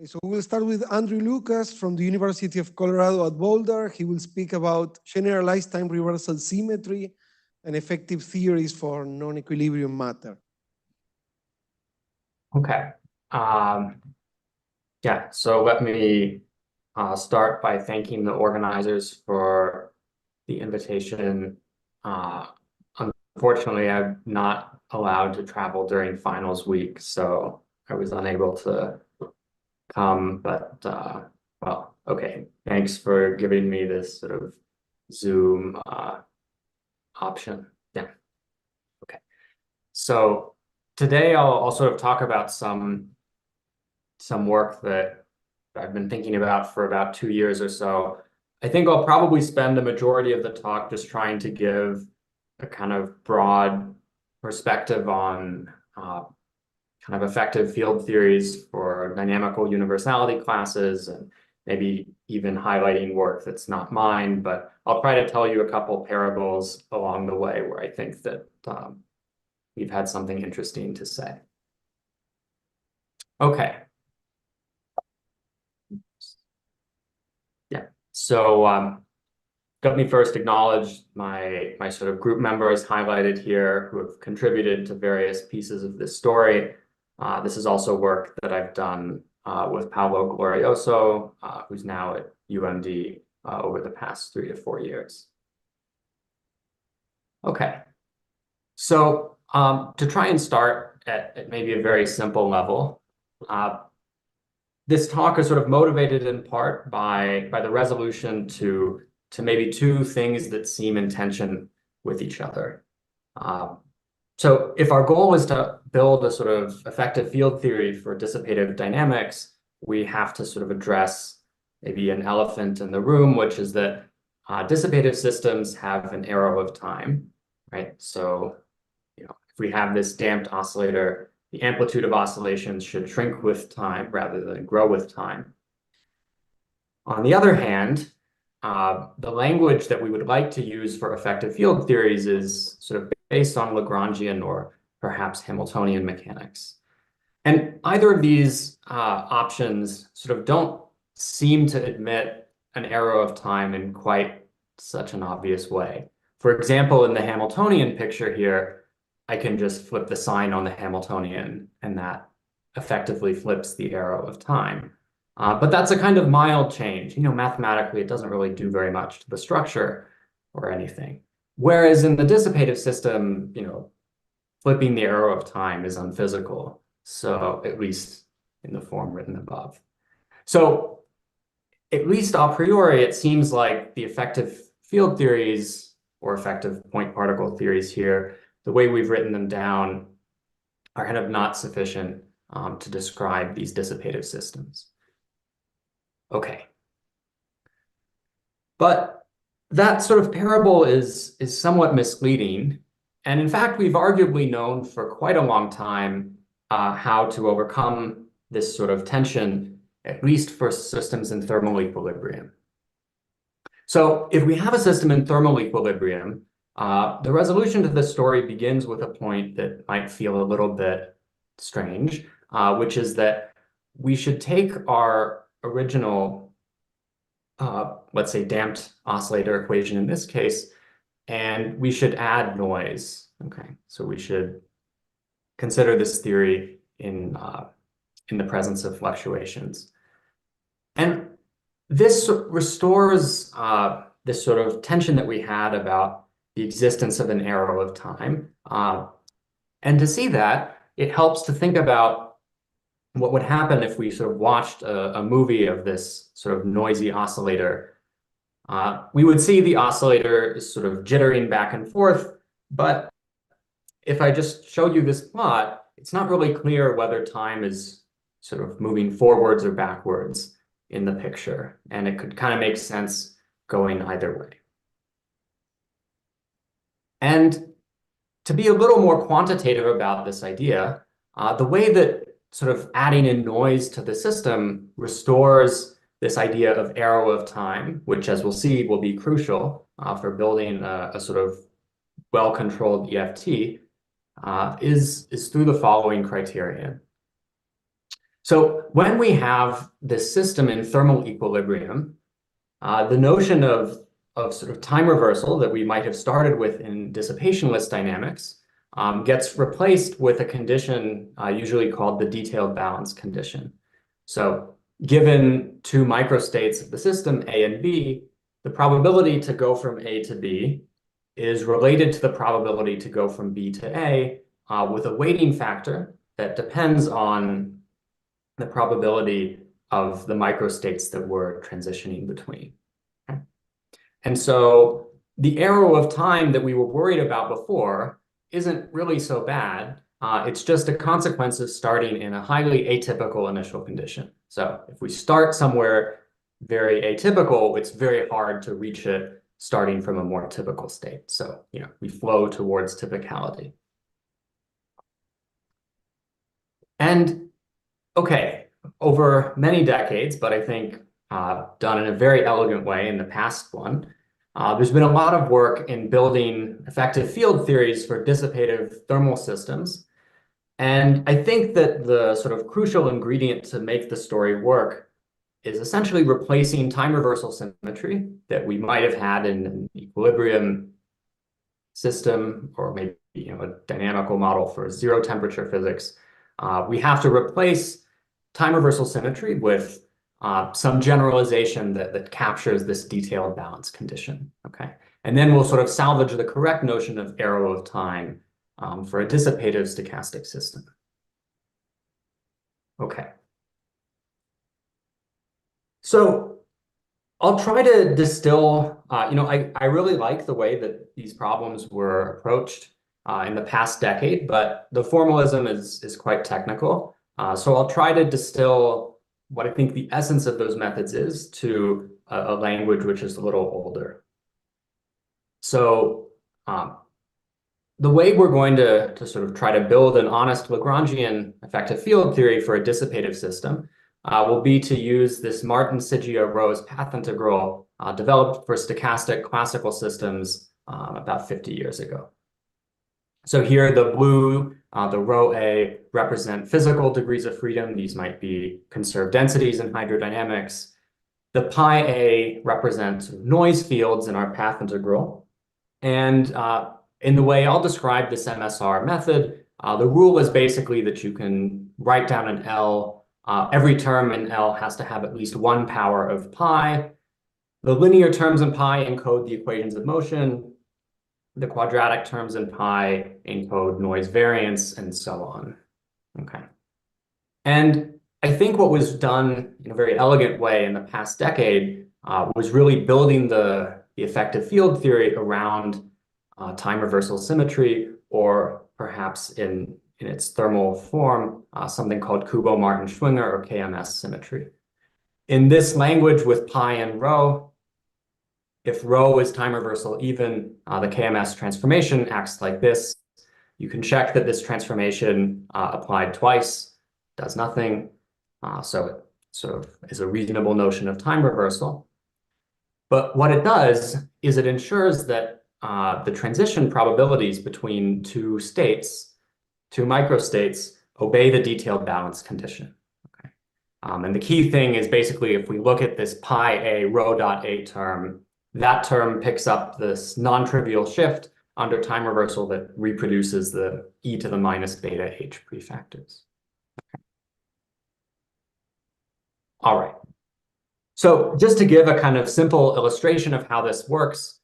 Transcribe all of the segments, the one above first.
So we'll start with Andrew Lucas from the University of Colorado at Boulder. He will speak about generalized time reversal symmetry and effective theories for non-equilibrium matter. Okay. Yeah, so let me start by thanking the organizers for the invitation. Unfortunately, I'm not allowed to travel during finals week, so I was unable to come, but well, okay. Thanks for giving me this sort of Zoom option. Yeah. Okay. So today I'll sort of talk about some work that I've been thinking about for about 2 years or so. I think I'll probably spend the majority of the talk just trying to give a kind of broad perspective on kind of effective field theories for dynamical universality classes, and maybe even highlighting work that's not mine, but I'll try to tell you a couple parables along the way where I think that we've had something interesting to say. Okay. Yeah, so let me first acknowledge my sort of group members highlighted here who have contributed to various pieces of this story. This is also work that I've done with Paolo Glorioso, who's now at UMD over the past 3 to 4 years. Okay, so to try and start at maybe a very simple level, this talk is sort of motivated in part by the resolution to maybe 2 things that seem in tension with each other. So if our goal is to build a sort of effective field theory for dissipative dynamics, we have to sort of address maybe an elephant in the room, which is that dissipative systems have an arrow of time, right? So, you know, if we have this damped oscillator, the amplitude of oscillations should shrink with time rather than grow with time. On the other hand, the language that we would like to use for effective field theories is sort of based on Lagrangian or perhaps Hamiltonian mechanics. And either of these options sort of don't seem to admit an arrow of time in quite such an obvious way. For example, in the Hamiltonian picture here, I can just flip the sign on the Hamiltonian, and that effectively flips the arrow of time. But that's a kind of mild change. You know, mathematically, it doesn't really do very much to the structure or anything. Whereas in the dissipative system, you know, flipping the arrow of time is unphysical. So at least in the form written above. So at least a priori, it seems like the effective field theories or effective point particle theories here, the way we've written them down, are kind of not sufficient to describe these dissipative systems. Okay. But that sort of parable is somewhat misleading. And in fact, we've arguably known for quite a long time how to overcome this sort of tension, at least for systems in thermal equilibrium. So if we have a system in thermal equilibrium, the resolution to this story begins with a point that might feel a little bit strange, which is that we should take our original, let's say, damped oscillator equation in this case, and we should add noise. Okay, so we should consider this theory in the presence of fluctuations. And this restores this sort of tension that we had about the existence of an arrow of time. And to see that, it helps to think about what would happen if we sort of watched a movie of this sort of noisy oscillator. We would see the oscillator sort of jittering back and forth, but if I just showed you this plot, it's not really clear whether time is sort of moving forwards or backwards in the picture, and it could kind of make sense going either way. And to be a little more quantitative about this idea, the way that sort of adding in noise to the system restores this idea of arrow of time, which, as we'll see, will be crucial for building a sort of well-controlled EFT, is through the following criterion. So when we have this system in thermal equilibrium, the notion of sort of time reversal that we might have started with in dissipationless dynamics gets replaced with a condition usually called the detailed balance condition. So given two microstates of the system, A and B, the probability to go from A to B is related to the probability to go from B to A with a weighting factor that depends on the probability of the microstates that we're transitioning between. Okay? And so the arrow of time that we were worried about before isn't really so bad. It's just a consequence of starting in a highly atypical initial condition. So if we start somewhere very atypical, it's very hard to reach it starting from a more typical state. So, we flow towards typicality. And okay, over many decades, but I think done in a very elegant way in the past one, there's been a lot of work in building effective field theories for dissipative thermal systems. And I think that the sort of crucial ingredient to make the story work is essentially replacing time reversal symmetry that we might have had in an equilibrium system, or maybe a dynamical model for zero temperature physics. We have to replace time reversal symmetry with some generalization that captures this detailed balance condition. Okay, and then we'll sort of salvage the correct notion of arrow of time for a dissipative stochastic system. Okay. So I'll try to distill, I really like the way that these problems were approached in the past decade, but the formalism is quite technical. So I'll try to distill what I think the essence of those methods is to a language which is a little older. So the way we're going to sort of try to build an honest Lagrangian effective field theory for a dissipative system will be to use this Martin-Sigia-Rose path integral developed for stochastic classical systems about 50 years ago. So here the blue, the rho A, represent physical degrees of freedom. These might be conserved densities in hydrodynamics. The pi A represents noise fields in our path integral. And in the way I'll describe this MSR method, the rule is basically that you can write down an L. Every term in L has to have at least one power of pi. The linear terms in pi encode the equations of motion. The quadratic terms in pi encode noise variance, and so on. Okay. And I think what was done in a very elegant way in the past decade was really building the effective field theory around time reversal symmetry, or perhaps in its thermal form, something called Kubo-Martin-Schwinger or KMS symmetry. In this language with pi and rho, if rho is time reversal even, the KMS transformation acts like this. You can check that this transformation applied twice does nothing. So it sort of is a reasonable notion of time reversal. But what it does is it ensures that the transition probabilities between two states, two microstates, obey the detailed balance condition. Okay. And the key thing is basically if we look at this pi A rho dot A term, that term picks up this non-trivial shift under time reversal that reproduces the e to the minus beta h prefactors. Okay. All right. So just to give a kind of simple illustration of how this works,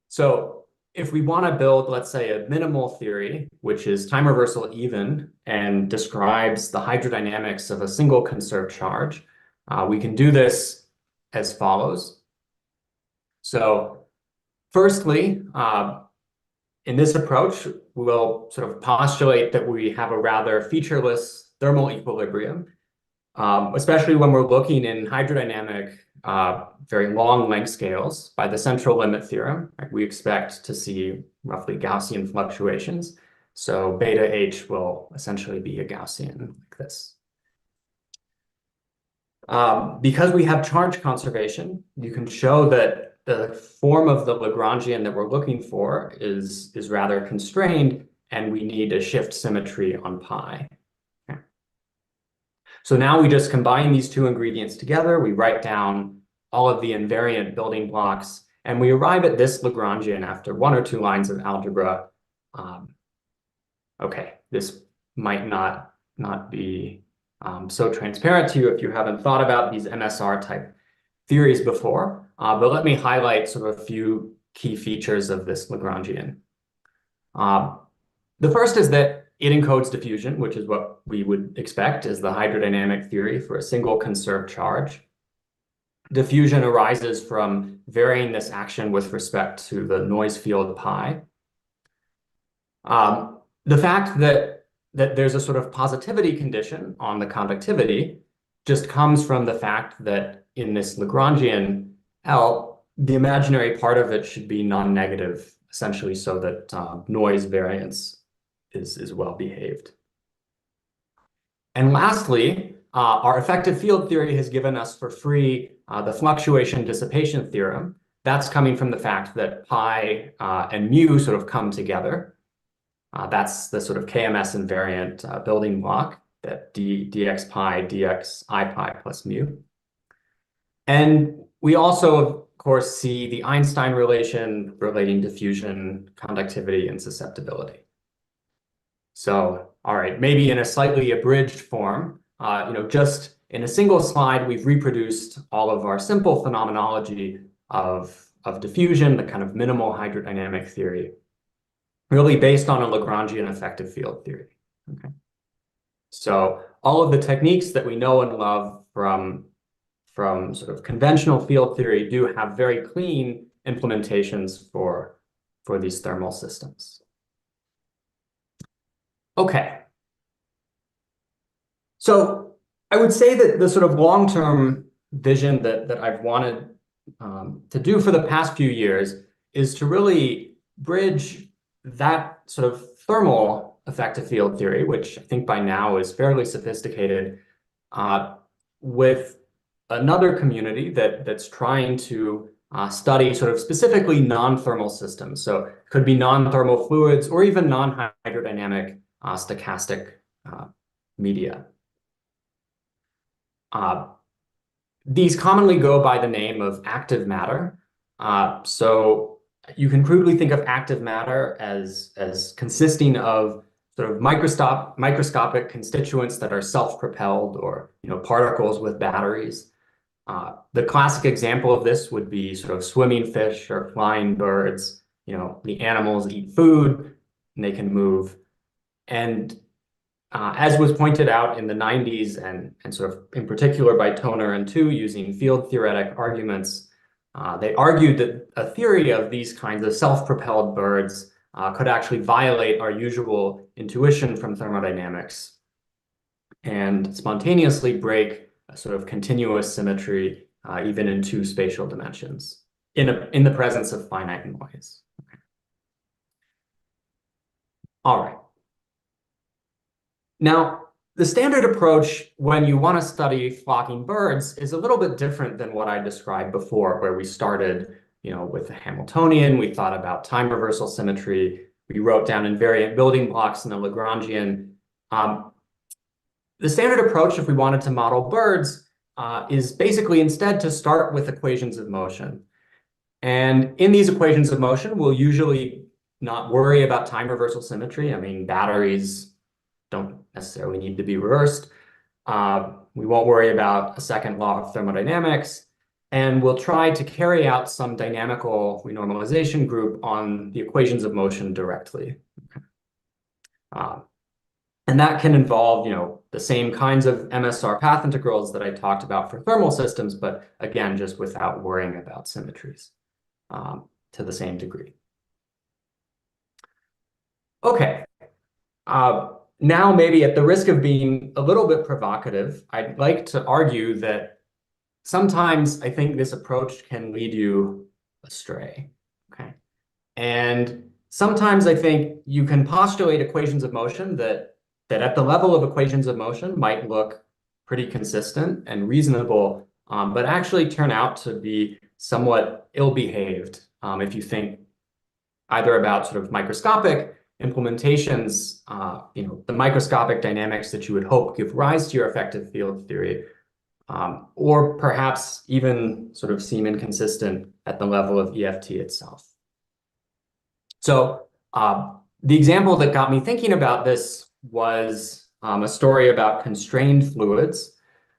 so if we want to build, let's say, a minimal theory, which is time reversal even and describes the hydrodynamics of a single conserved charge, we can do this as follows. So firstly, in this approach, we'll sort of postulate that we have a rather featureless thermal equilibrium, especially when we're looking in hydrodynamic very long length scales by the central limit theorem. We expect to see roughly Gaussian fluctuations. So beta h will essentially be a Gaussian like this. Because we have charge conservation, you can show that the form of the Lagrangian that we're looking for is rather constrained, and we need a shift symmetry on pi. Okay. So now we just combine these two ingredients together, we write down all of the invariant building blocks, and we arrive at this Lagrangian after 1 or 2 lines of algebra. Okay, this might not be so transparent to you if you haven't thought about these MSR type theories before, but let me highlight sort of a few key features of this Lagrangian. The first is that it encodes diffusion, which is what we would expect as the hydrodynamic theory for a single conserved charge. Diffusion arises from varying this action with respect to the noise field pi. The fact that there's a sort of positivity condition on the conductivity just comes from the fact that in this Lagrangian L, the imaginary part of it should be non-negative, essentially so that noise variance is well behaved. And lastly, our effective field theory has given us for free the fluctuation dissipation theorem. That's coming from the fact that pi and mu sort of come together. That's the sort of KMS invariant building block, that dx pi dx I pi plus mu. And we also, of course, see the Einstein relation relating diffusion, conductivity, and susceptibility. So, all right, maybe in a slightly abridged form, just in a single slide, we've reproduced all of our simple phenomenology of diffusion, the kind of minimal hydrodynamic theory, really based on a Lagrangian effective field theory. Okay. So all of the techniques that we know and love from sort of conventional field theory do have very clean implementations for these thermal systems. Okay. So I would say that the sort of long-term vision that I've wanted to do for the past few years is to really bridge that sort of thermal effective field theory, which I think by now is fairly sophisticated, with another community that's trying to study sort of specifically non-thermal systems. So it could be non-thermal fluids or even non-hydrodynamic stochastic media. These commonly go by the name of active matter. So you can crudely think of active matter as consisting of sort of microscopic constituents that are self-propelled, or particles with batteries. The classic example of this would be sort of swimming fish or flying birds. The animals eat food and they can move. And as was pointed out in the 90s and sort of in particular by Toner and Tu using field theoretic arguments, they argued that a theory of these kinds of self-propelled birds could actually violate our usual intuition from thermodynamics and spontaneously break a sort of continuous symmetry even in 2 spatial dimensions in the presence of finite noise. Okay. All right. Now, the standard approach when you want to study flocking birds is a little bit different than what I described before, where we started, with the Hamiltonian. We thought about time reversal symmetry. We wrote down invariant building blocks in the Lagrangian. The standard approach, if we wanted to model birds, is basically instead to start with equations of motion. And in these equations of motion, we'll usually not worry about time reversal symmetry. I mean, batteries don't necessarily need to be reversed. We won't worry about a second law of thermodynamics, and we'll try to carry out some dynamical renormalization group on the equations of motion directly. And that can involve, the same kinds of MSR path integrals that I talked about for thermal systems, but again, just without worrying about symmetries to the same degree. Okay. Now, maybe at the risk of being a little bit provocative, I'd like to argue that sometimes I think this approach can lead you astray, okay? And sometimes I think you can postulate equations of motion that at the level of equations of motion might look pretty consistent and reasonable, but actually turn out to be somewhat ill-behaved if you think either about sort of microscopic implementations, the microscopic dynamics that you would hope give rise to your effective field theory, or perhaps even sort of seem inconsistent at the level of EFT itself. So the example that got me thinking about this was a story about constrained fluids.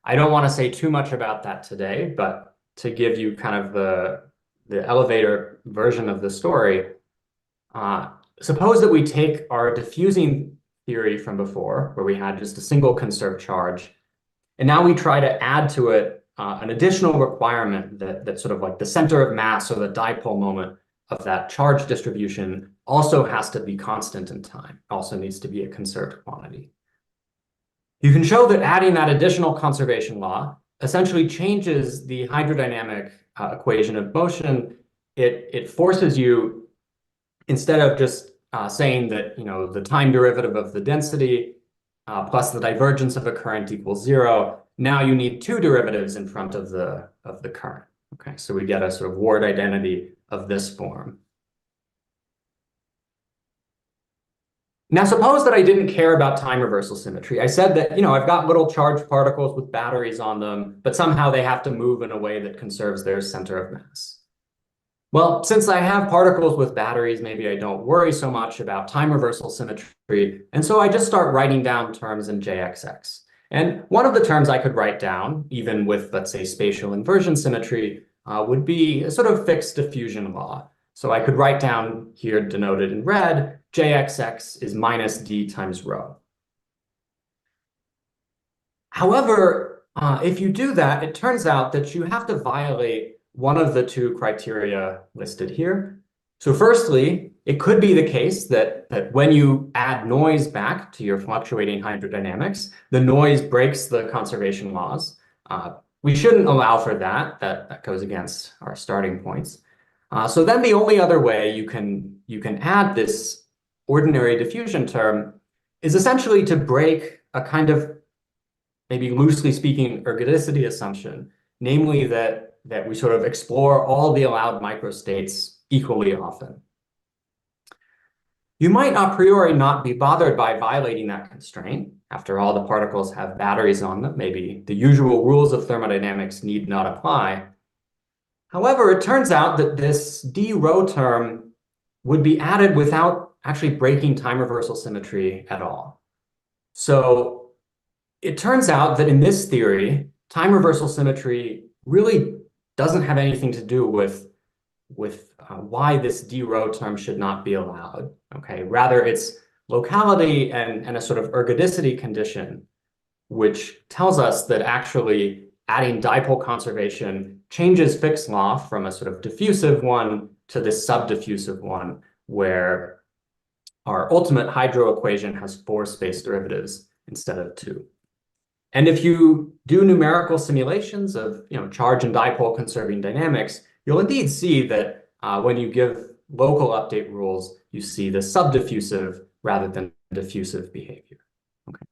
I don't want to say too much about that today, but to give you kind of the elevator version of the story, suppose that we take our diffusing theory from before, where we had just a single conserved charge, and now we try to add to it an additional requirement that's sort of like the center of mass, or the dipole moment of that charge distribution, also has to be constant in time, also needs to be a conserved quantity. You can show that adding that additional conservation law essentially changes the hydrodynamic equation of motion. It forces you, instead of just saying that the time derivative of the density plus the divergence of a current equals 0, now you need two derivatives in front of the current. Okay, so we get a sort of ward identity of this form. Now, suppose that I didn't care about time reversal symmetry. I said that, I've got little charged particles with batteries on them, but somehow they have to move in a way that conserves their center of mass. Well, since I have particles with batteries, maybe I don't worry so much about time reversal symmetry. And so I just start writing down terms in JXX. And one of the terms I could write down, even with, let's say, spatial inversion symmetry, would be a sort of fixed diffusion law. So I could write down here, denoted in red, JXX is minus D times rho. However, if you do that, it turns out that you have to violate one of the two criteria listed here. So firstly, it could be the case that when you add noise back to your fluctuating hydrodynamics, the noise breaks the conservation laws. We shouldn't allow for that. That goes against our starting points. So then the only other way you can add this ordinary diffusion term is essentially to break a kind of, maybe loosely speaking, ergodicity assumption, namely that we sort of explore all the allowed microstates equally often. You might a priori not be bothered by violating that constraint. After all, the particles have batteries on them. Maybe the usual rules of thermodynamics need not apply. However, it turns out that this d rho term would be added without actually breaking time reversal symmetry at all. So it turns out that in this theory, time reversal symmetry really doesn't have anything to do with why this d rho term should not be allowed. Okay, rather it's locality and a sort of ergodicity condition, which tells us that actually adding dipole conservation changes Fick's law from a sort of diffusive one to this subdiffusive one, where our ultimate hydro equation has 4 space derivatives instead of 2. And if you do numerical simulations of charge and dipole conserving dynamics, you'll indeed see that when you give local update rules, you see the subdiffusive rather than diffusive behavior. Okay.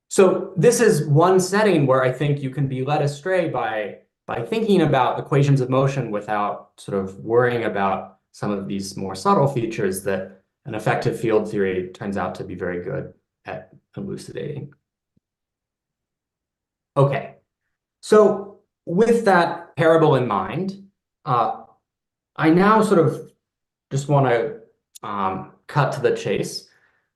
So this is one setting where I think you can be led astray by thinking about equations of motion without sort of worrying about some of these more subtle features that an effective field theory turns out to be very good at elucidating. Okay, so with that parable in mind, I now sort of just want to cut to the chase.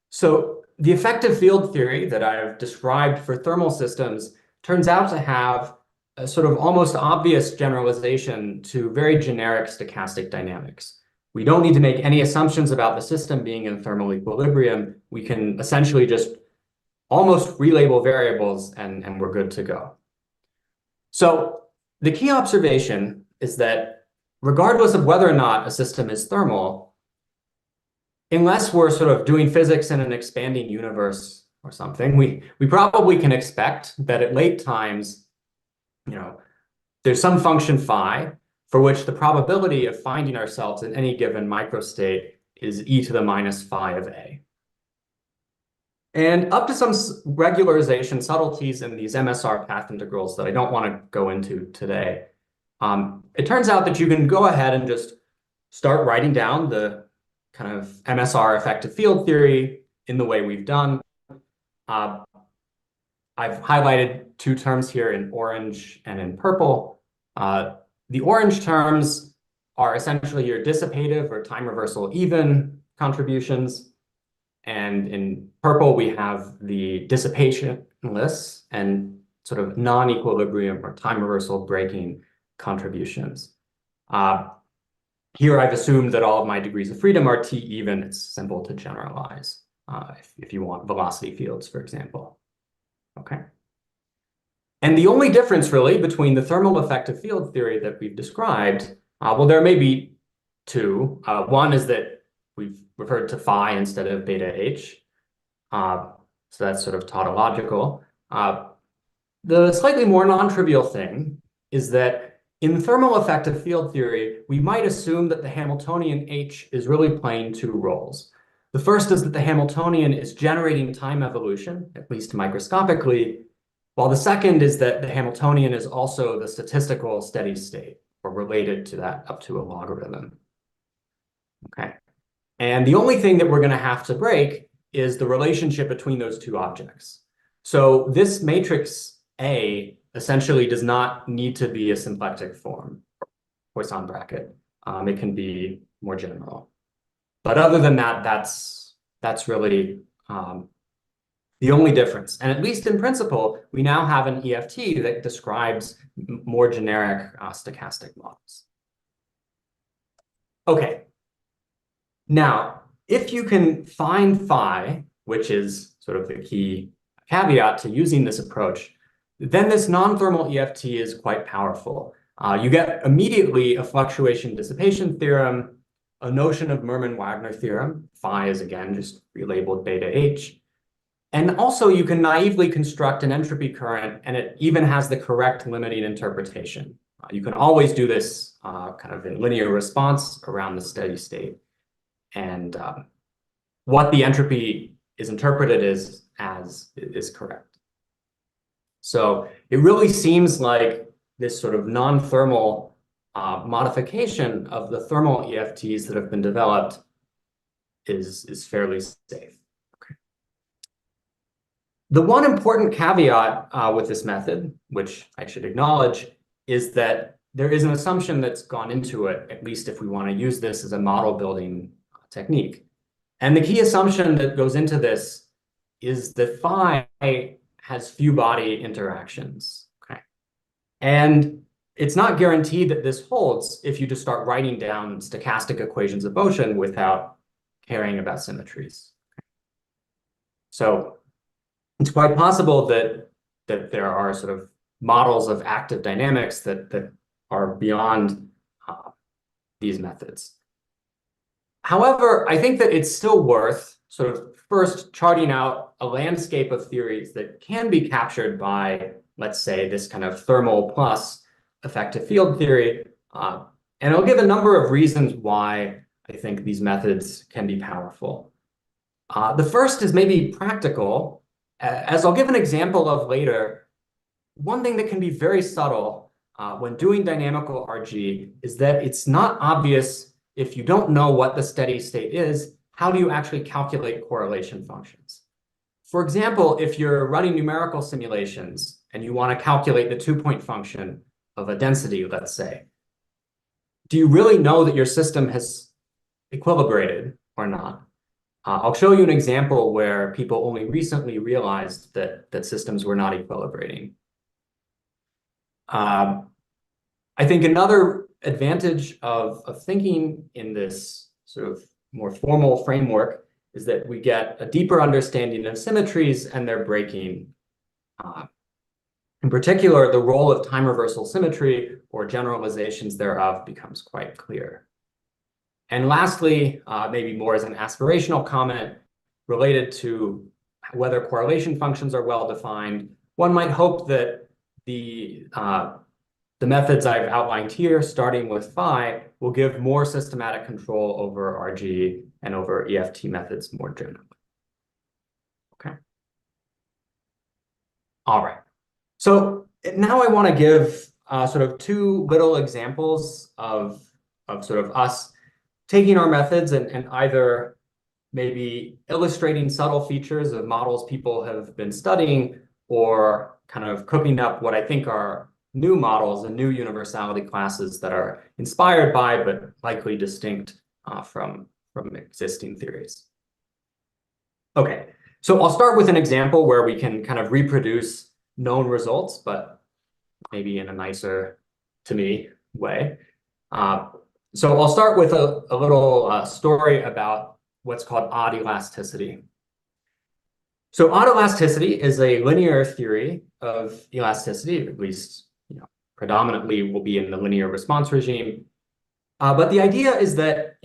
So the effective field theory that I've described for thermal systems turns out to have a sort of almost obvious generalization to very generic stochastic dynamics. We don't need to make any assumptions about the system being in thermal equilibrium. We can essentially just almost relabel variables and we're good to go. So the key observation is that regardless of whether or not a system is thermal, unless we're sort of doing physics in an expanding universe or something, we probably can expect that at late times, there's some function phi for which the probability of finding ourselves in any given microstate is e to the minus phi of a. And up to some regularization subtleties in these MSR path integrals that I don't want to go into today, it turns out that you can go ahead and just start writing down the kind of MSR effective field theory in the way we've done. I've highlighted two terms here in orange and in purple. The orange terms are essentially your dissipative or time reversal even contributions. And in purple, we have the dissipationless and sort of non-equilibrium or time reversal breaking contributions. Here, I've assumed that all of my degrees of freedom are T even. It's simple to generalize if you want velocity fields, for example. Okay. And the only difference really between the thermal effective field theory that we've described, well, there may be two. One is that we've referred to phi instead of beta H. So that's sort of tautological. The slightly more non-trivial thing is that in thermal effective field theory, we might assume that the Hamiltonian H is really playing two roles. The first is that the Hamiltonian is generating time evolution, at least microscopically, while the second is that the Hamiltonian is also the statistical steady state, or related to that up to a logarithm. Okay. And the only thing that we're going to have to break is the relationship between those two objects. So this matrix A essentially does not need to be a symplectic form, Poisson bracket. It can be more general. But other than that, that's really the only difference. And at least in principle, we now have an EFT that describes more generic stochastic models. Okay. Now, if you can find phi, which is sort of the key caveat to using this approach, then this non-thermal EFT is quite powerful. You get immediately a fluctuation dissipation theorem, a notion of Merman-Wagner theorem. Phi is again just relabeled beta H. And also you can naively construct an entropy current, and it even has the correct limiting interpretation. You can always do this kind of in linear response around the steady state. And what the entropy is interpreted as is correct. So it really seems like this sort of non-thermal modification of the thermal EFTs that have been developed is fairly safe. Okay. The one important caveat with this method, which I should acknowledge, is that there is an assumption that's gone into it, at least if we want to use this as a model building technique. And the key assumption that goes into this is that phi has few body interactions. Okay. And it's not guaranteed that this holds if you just start writing down stochastic equations of motion without caring about symmetries. Okay. So it's quite possible that there are sort of models of active dynamics that are beyond these methods. However, I think that it's still worth sort of first charting out a landscape of theories that can be captured by, let's say, this kind of thermal plus effective field theory. And I'll give a number of reasons why I think these methods can be powerful. The first is maybe practical. As I'll give an example of later, one thing that can be very subtle when doing dynamical RG is that it's not obvious if you don't know what the steady state is, how do you actually calculate correlation functions? For example, if you're running numerical simulations and you want to calculate the two-point function of a density, let's say, do you really know that your system has equilibrated or not? I'll show you an example where people only recently realized that systems were not equilibrating. I think another advantage of thinking in this sort of more formal framework is that we get a deeper understanding of symmetries and their breaking. In particular, the role of time reversal symmetry or generalizations thereof becomes quite clear. And lastly, maybe more as an aspirational comment related to whether correlation functions are well defined, one might hope that the methods I've outlined here, starting with phi, will give more systematic control over RG and over EFT methods more generally. Okay. All right. So now I want to give sort of two little examples of sort of us taking our methods and either maybe illustrating subtle features of models people have been studying, or kind of cooking up what I think are new models and new universality classes that are inspired by, but likely distinct from existing theories. Okay, so I'll start with an example where we can kind of reproduce known results, but maybe in a nicer, to me, way. So I'll start with a little story about what's called odd elasticity. So odd elasticity is a linear theory of elasticity, at least predominantly will be in the linear response regime. But the idea is that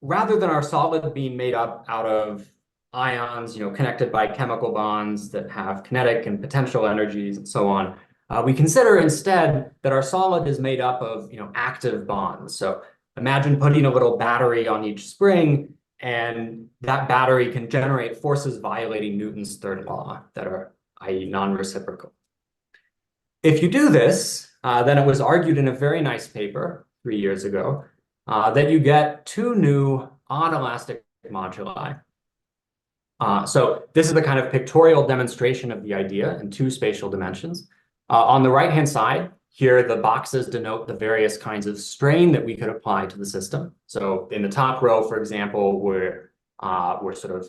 rather than our solid being made up out of ions, connected by chemical bonds that have kinetic and potential energies and so on, we consider instead that our solid is made up of active bonds. So imagine putting a little battery on each spring, and that battery can generate forces violating Newton's third law that are, i.e., non-reciprocal. If you do this, then it was argued in a very nice paper 3 years ago that you get two new odd elastic moduli. So this is the kind of pictorial demonstration of the idea in two spatial dimensions. On the right-hand side, here the boxes denote the various kinds of strain that we could apply to the system. So in the top row, for example, we're sort of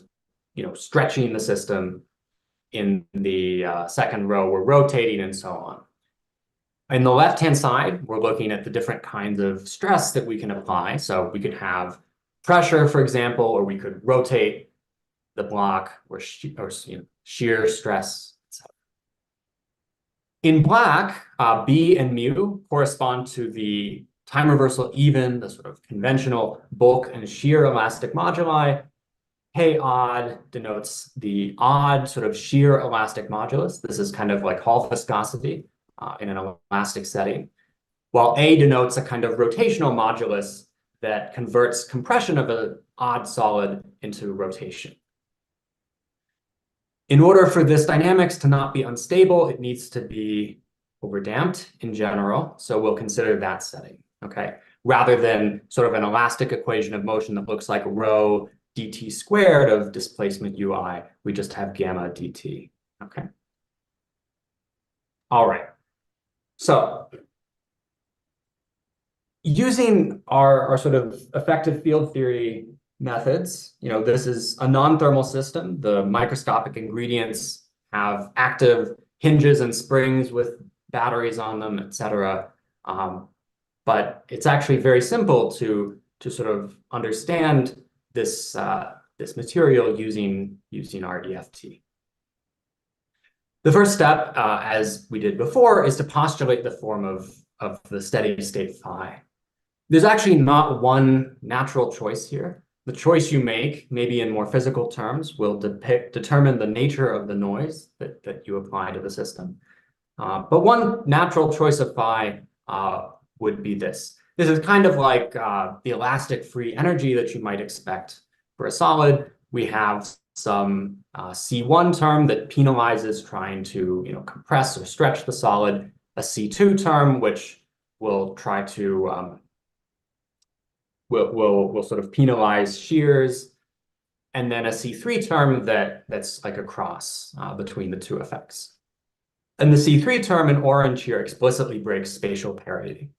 stretching the system. In the second row, we're rotating, and so on. In the left-hand side, we're looking at the different kinds of stress that we can apply. So we could have pressure, for example, or we could rotate the block, or shear stress, etc. In black, B and mu correspond to the time reversal even, the sort of conventional bulk and shear elastic moduli. K odd denotes the odd sort of shear elastic modulus. This is kind of like Hall viscosity in an elastic setting, while A denotes a kind of rotational modulus that converts compression of an odd solid into rotation. In order for this dynamics to not be unstable, it needs to be overdamped in general. So we'll consider that setting, okay? Rather than sort of an elastic equation of motion that looks like rho dt squared of displacement ui, we just have gamma dt, okay? All right. So using our sort of effective field theory methods, this is a non-thermal system. The microscopic ingredients have active hinges and springs with batteries on them, etc. But it's actually very simple to sort of understand this material using our EFT. The first step, as we did before, is to postulate the form of the steady state phi. There's actually not one natural choice here. The choice you make, maybe in more physical terms, will determine the nature of the noise that you apply to the system. But one natural choice of phi would be this. This is kind of like the elastic free energy that you might expect for a solid. We have some C1 term that penalizes trying to compress or stretch the solid, a C2 term which will try to will sort of penalize shears, and then a C3 term that's like a cross between the two effects. And the C3 term in orange here explicitly breaks spatial parity.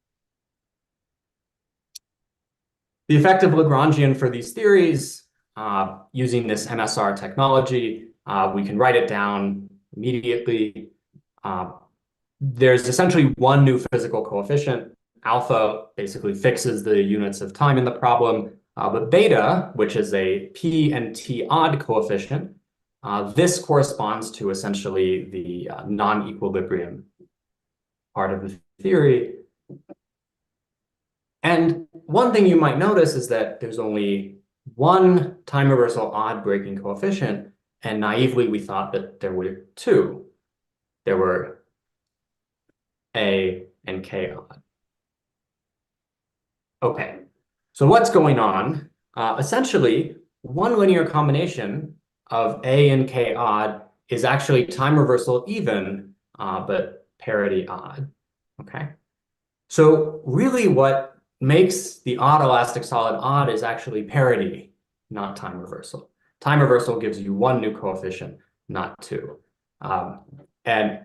The effective Lagrangian for these theories, using this MSR technology, we can write it down immediately. There's essentially one new physical coefficient. Alpha basically fixes the units of time in the problem, but beta, which is a P and T odd coefficient, this corresponds to essentially the non-equilibrium part of the theory. And one thing you might notice is that there's only one time reversal odd breaking coefficient, and naively we thought that there were two. There were A and K odd. Okay, so what's going on? Essentially, one linear combination of A and K odd is actually time reversal even, but parity odd, okay? So really what makes the odd elastic solid odd is actually parity, not time reversal. Time reversal gives you one new coefficient, not two. And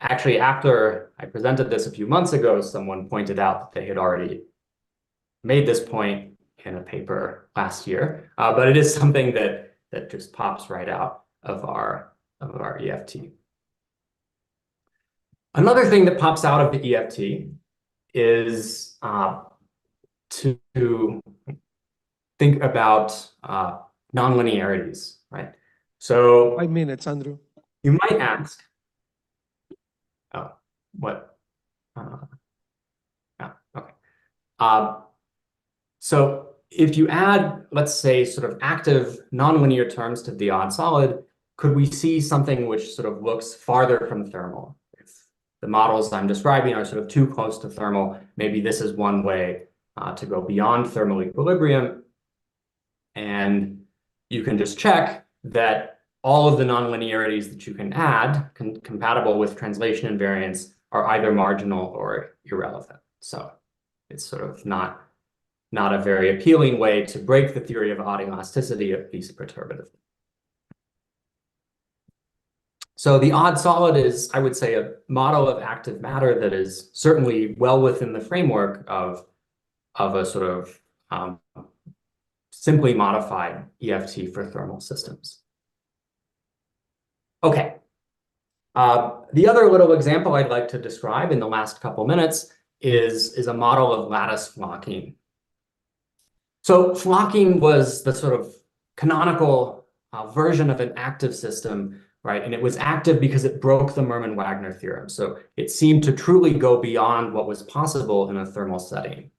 actually, after I presented this a few months ago, someone pointed out that they had already made this point in a paper last year, but it is something that just pops right out of our EFT. Another thing that pops out of the EFT is to think about nonlinearities, right? So 5 minutes, Andrew. you might ask, oh, what? Yeah, okay. So if you add, let's say, sort of active nonlinear terms to the odd solid, could we see something which sort of looks farther from thermal? If the models I'm describing are sort of too close to thermal, maybe this is one way to go beyond thermal equilibrium. And you can just check that all of the nonlinearities that you can add compatible with translation invariance are either marginal or irrelevant. So it's sort of not a very appealing way to break the theory of odd elasticity, at least perturbatively. So the odd solid is, I would say, a model of active matter that is certainly well within the framework of a sort of simply modified EFT for thermal systems. Okay. The other little example I'd like to describe in the last couple minutes is a model of lattice flocking. So flocking was the sort of canonical version of an active system, right? And it was active because it broke the Merman-Wagner theorem. So it seemed to truly go beyond what was possible in a thermal setting.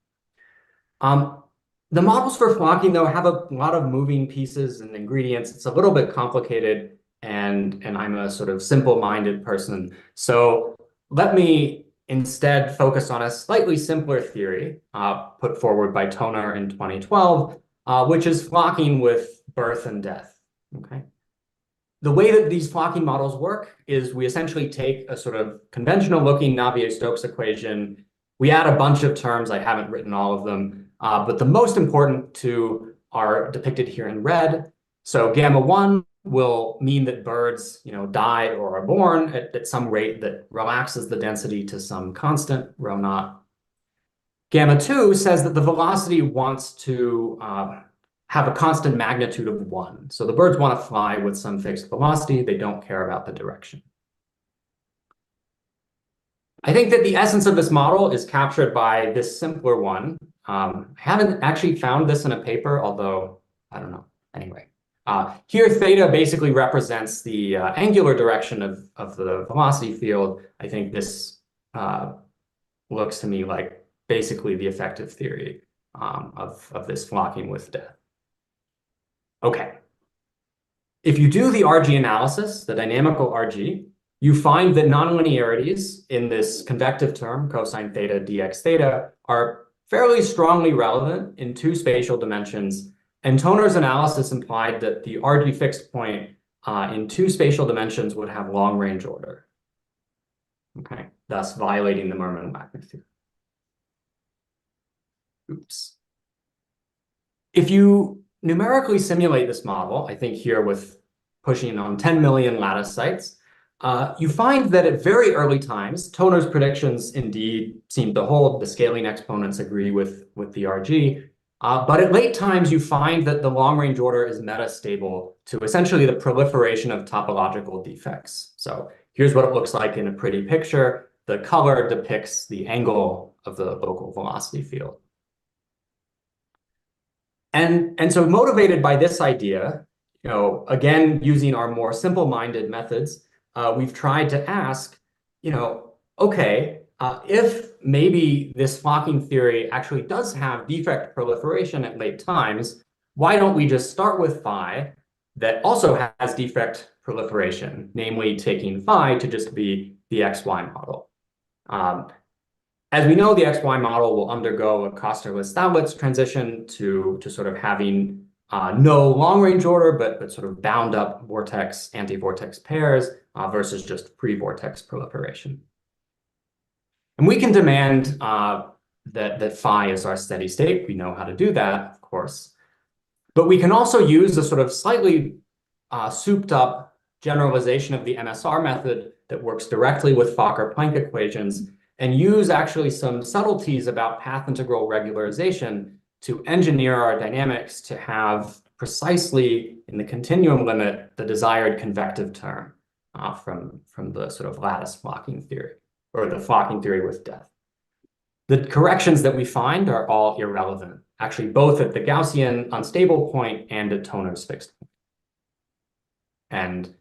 The models for flocking, though, have a lot of moving pieces and ingredients. It's a little bit complicated, and I'm a sort of simple-minded person. So let me instead focus on a slightly simpler theory put forward by Toner in 2012, which is flocking with birth and death. Okay. The way that these flocking models work is we essentially take a sort of conventional-looking Navier-Stokes equation. We add a bunch of terms. I haven't written all of them, but the most important two are depicted here in red. So gamma 1 will mean that birds, die or are born at some rate that relaxes the density to some constant, rho naught. Gamma 2 says that the velocity wants to have a constant magnitude of 1. So the birds want to fly with some fixed velocity. They don't care about the direction. I think that the essence of this model is captured by this simpler one. I haven't actually found this in a paper, although I don't know. Anyway. Here, theta basically represents the angular direction of the velocity field. I think this looks to me like basically the effective theory of this flocking with death. Okay. If you do the RG analysis, the dynamical RG, you find that nonlinearities in this convective term, cosine theta dx theta, are fairly strongly relevant in two spatial dimensions. And Toner's analysis implied that the RG fixed point in two spatial dimensions would have long-range order, okay, thus violating the Merman-Wagner theorem. Oops. If you numerically simulate this model, I think here with pushing on 10 million lattice sites, you find that at very early times, Toner's predictions indeed seem to hold. The scaling exponents agree with the RG. But at late times, you find that the long-range order is metastable to essentially the proliferation of topological defects. So here's what it looks like in a pretty picture. The color depicts the angle of the local velocity field. And so motivated by this idea, again, using our more simple-minded methods, we've tried to ask, okay, if maybe this flocking theory actually does have defect proliferation at late times, why don't we just start with phi that also has defect proliferation, namely taking phi to just be the XY model. As we know, the XY model will undergo a Kosterlitz-Stauditz transition to sort of having no long-range order, but sort of bound up vortex, anti-vortex pairs versus just pre-vortex proliferation. And we can demand that phi is our steady state. We know how to do that, of course. But we can also use a sort of slightly souped up generalization of the MSR method that works directly with Fokker-Planck equations and use actually some subtleties about path integral regularization to engineer our dynamics to have precisely in the continuum limit the desired convective term from the sort of lattice flocking theory, or the flocking theory with depth. The corrections that we find are all irrelevant, actually both at the Gaussian unstable point and at Toner's fixed point. And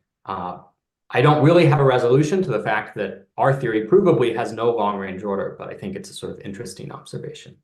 I don't really have a resolution to the fact that our theory provably has no long-range order, but I think it's a sort of interesting observation.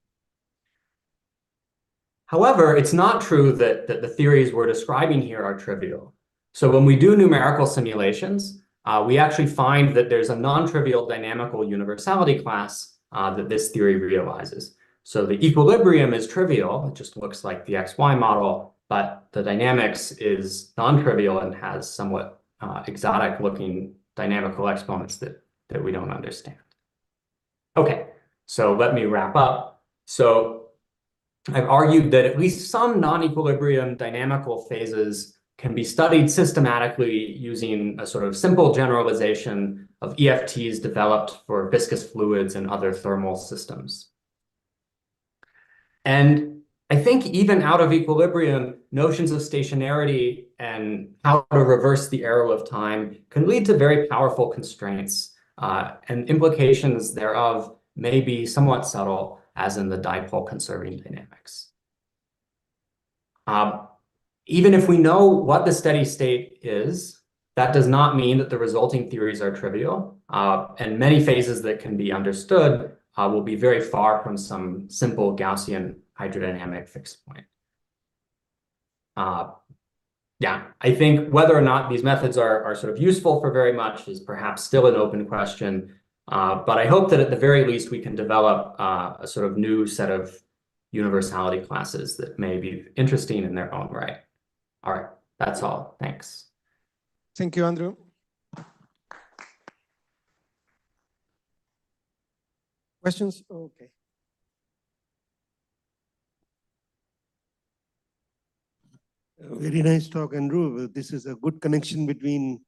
However, it's not true that the theories we're describing here are trivial. So when we do numerical simulations, we actually find that there's a non-trivial dynamical universality class that this theory realizes. So the equilibrium is trivial, it just looks like the XY model, but the dynamics is non-trivial and has somewhat exotic looking dynamical exponents that we don't understand. Okay, so let me wrap up. So I've argued that at least some non-equilibrium dynamical phases can be studied systematically using a sort of simple generalization of EFTs developed for viscous fluids and other thermal systems. And I think even out of equilibrium, notions of stationarity and how to reverse the arrow of time can lead to very powerful constraints, and implications thereof may be somewhat subtle, as in the dipole conserving dynamics. Even if we know what the steady state is, that does not mean that the resulting theories are trivial, and many phases that can be understood will be very far from some simple Gaussian hydrodynamic fixed point. Yeah, I think whether or not these methods are sort of useful for very much is perhaps still an open question, but I hope that at the very least we can develop a sort of new set of universality classes that may be interesting in their own right. All right, that's all. Thanks. Thank you, Andrew. Questions? Okay. Very nice talk, Andrew. This is a good connection between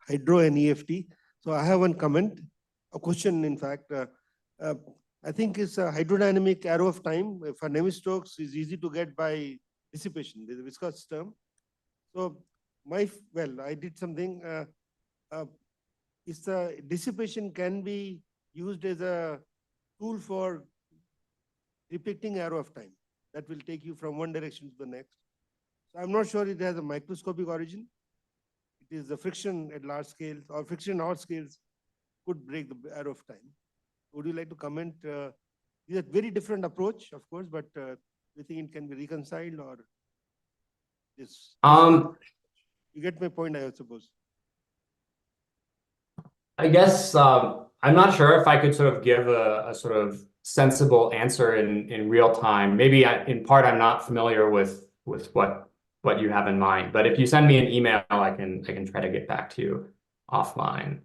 hydro and EFT. So I have one comment, a question, in fact. I think it's a hydrodynamic arrow of time. For Navier-Stokes is easy to get by dissipation, the viscous term. So I did something. Is the dissipation can be used as a tool for depicting arrow of time. That will take you from one direction to the next. So I'm not sure it has a microscopic origin. It is the friction at large scales or friction at all scales could break the arrow of time. Would you like to comment? It's a very different approach, of course, but do you think it can be reconciled or this? You get my point, I suppose. I guess I'm not sure if I could sort of give a sort of sensible answer in real time. Maybe in part I'm not familiar with what you have in mind, but if you send me an email, I can try to get back to you offline.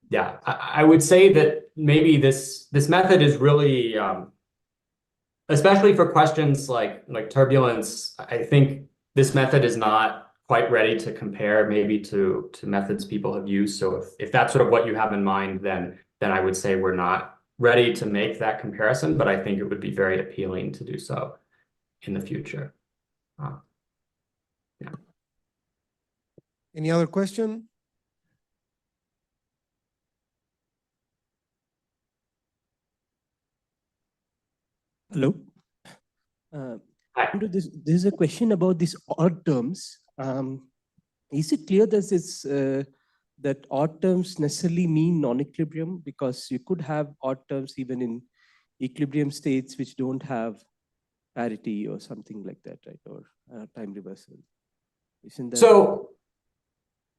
Yeah, I would say that maybe this method is really, especially for questions like turbulence, I think this method is not quite ready to compare maybe to methods people have used. So if that's sort of what you have in mind, then I would say we're not ready to make that comparison, but I think it would be very appealing to do so in the future. Yeah. Any other question? Hello. This is a question about these odd terms. Is it clear that that odd terms necessarily mean non-equilibrium? Because you could have odd terms even in equilibrium states which don't have parity or something like that, right? Or time reversal. Isn't that? So,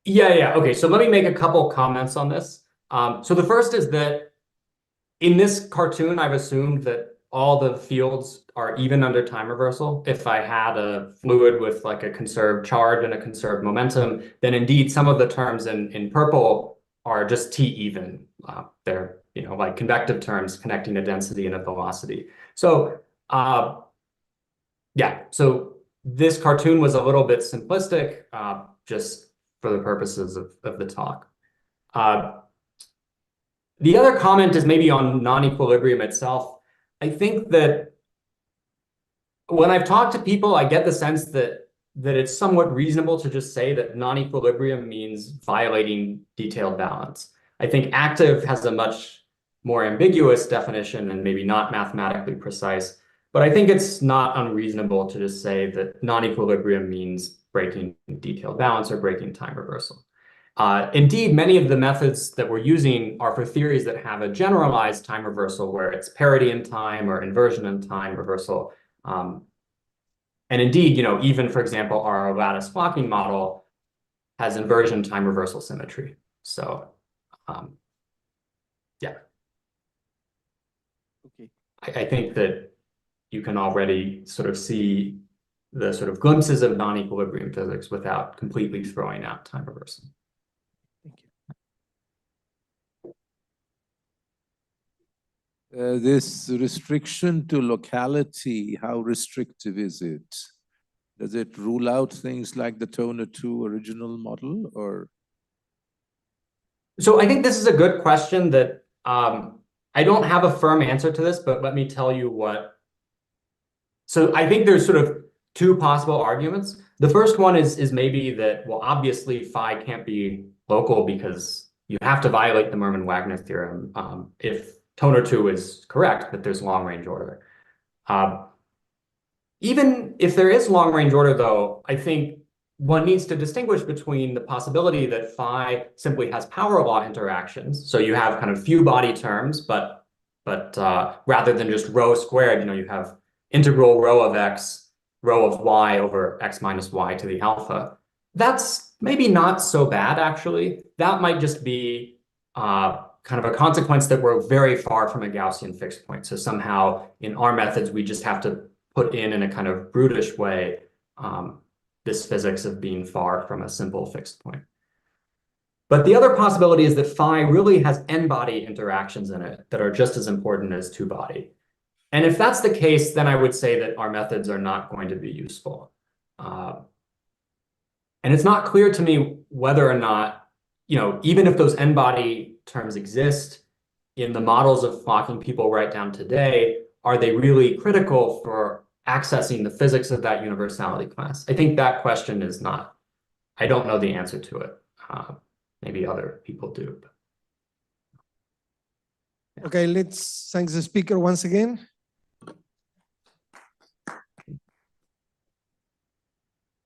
yeah. Okay, so let me make a couple comments on this. So the first is that in this cartoon, I've assumed that all the fields are even under time reversal. If I had a fluid with like a conserved charge and a conserved momentum, then indeed some of the terms in purple are just T even. They're like convective terms connecting a density and a velocity. So yeah, so this cartoon was a little bit simplistic, just for the purposes of the talk. The other comment is maybe on non-equilibrium itself. I think that when I've talked to people, I get the sense that it's somewhat reasonable to just say that non-equilibrium means violating detailed balance. I think active has a much more ambiguous definition and maybe not mathematically precise, but I think it's not unreasonable to just say that non-equilibrium means breaking detailed balance or breaking time reversal. Indeed, many of the methods that we're using are for theories that have a generalized time reversal where it's parity in time or inversion in time reversal. And indeed, even, for example, our lattice flocking model has inversion time reversal symmetry. So, yeah. Okay. I think that you can already sort of see the sort of glimpses of non-equilibrium physics without completely throwing out time reversal. Thank you. This restriction to locality, how restrictive is it? Does it rule out things like the Toner 2 original model, or? So I think this is a good question that I don't have a firm answer to this, but let me tell you what. So I think there's sort of two possible arguments. The first one is maybe that, well, obviously phi can't be local because you have to violate the Merman-Wagner theorem if Toner 2 is correct, that there's long-range order. Even if there is long-range order, though, I think one needs to distinguish between the possibility that phi simply has power law interactions. So you have kind of few body terms, but rather than just rho squared, you have integral rho of x, rho of y over x minus y to the alpha. That's maybe not so bad, actually. That might just be kind of a consequence that we're very far from a Gaussian fixed point. So somehow in our methods, we just have to put in a kind of brutish way this physics of being far from a simple fixed point. But the other possibility is that phi really has n-body interactions in it that are just as important as two-body. And if that's the case, then I would say that our methods are not going to be useful. And it's not clear to me whether or not, even if those n-body terms exist in the models of flocking people write down today, are they really critical for accessing the physics of that universality class? I think that question is not, I don't know the answer to it. Maybe other people do. But, yeah. Okay, let's thank the speaker once again.